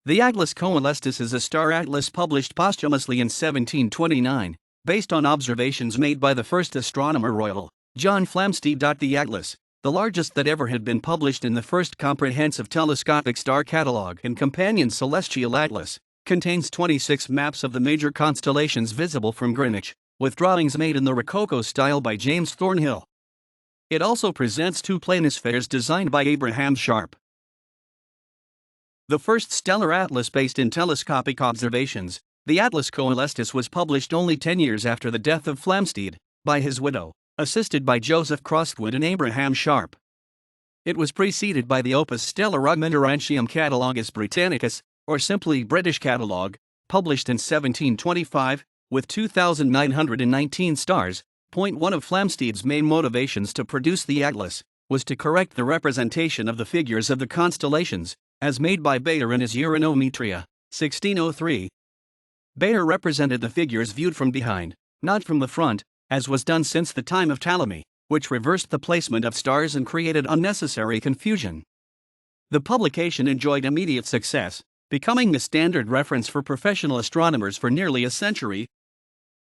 The Atlas Coelestis is a star atlas published posthumously in 1729, based on observations made by the First Astronomer Royal, John Flamsteed.The Atlas, the largest that ever had been published in the first comprehensive telescopic star catalogue and companion celestial atlas, contains 26 maps of the major constellations visible from Greenwich, with drawings made in the Rococo style by James Thornhill. It also presents two planispheres designed by Abraham Sharp. The first stellar atlas based in telescopic observations, the Atlas Coelestis, was published only 10 years after the death of Flamsteed, by his widow, assisted by Joseph Crostwood and Abraham Sharp. It was preceded by the Opus Stellar Augmentarentium Catalogus Britannicus, or simply British Catalogue, published in 1725, with 2,919 stars. One of Flamsteed's main motivations to produce the atlas was to correct the representation of the figures of the constellations, as made by Bayer in his Uranometria, 1603. Bayer represented the figures viewed from behind, not from the front, as was done since the time of Ptolemy, which reversed the placement of stars and created unnecessary confusion. The publication enjoyed immediate success, becoming the standard reference for professional astronomers for nearly a century.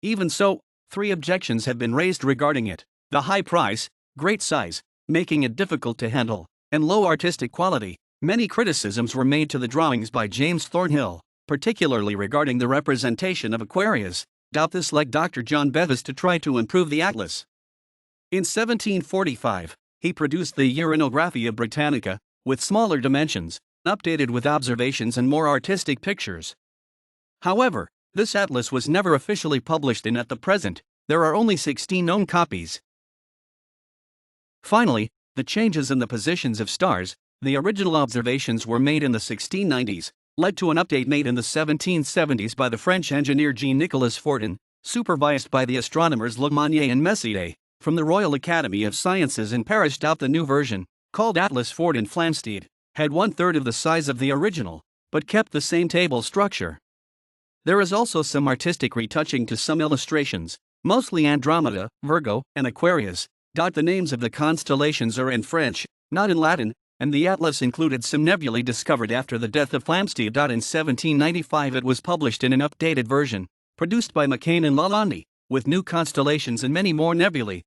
Even so, 3 objections have been raised regarding it: the high price, great size, making it difficult to handle, and low artistic quality. Many criticisms were made to the drawings by James Thornhill, particularly regarding the representation of Aquarius. This led Dr. John Bevis to try to improve the atlas. In 1745, he produced the Uranographia Britannica, with smaller dimensions, updated with observations and more artistic pictures. However, this atlas was never officially published, and at the present, there are only 16 known copies. Finally, the changes in the positions of stars, the original observations were made in the 1690s, led to an update made in the 1770s by the French engineer Jean-Nicolas Fortin, supervised by the astronomers Le Monnier and Messier, from the Royal Academy of Sciences in Paris. The new version, called Atlas Fortin Flamsteed, had 1/3 of the size of the original, but kept the same table structure. There is also some artistic retouching to some illustrations, mostly Andromeda, Virgo, and Aquarius. The names of the constellations are in French, not in Latin, and the atlas included some nebulae discovered after the death of Flamsteed. In 1795 it was published in an updated version, produced by McCain and Lalande, with new constellations and many more nebulae.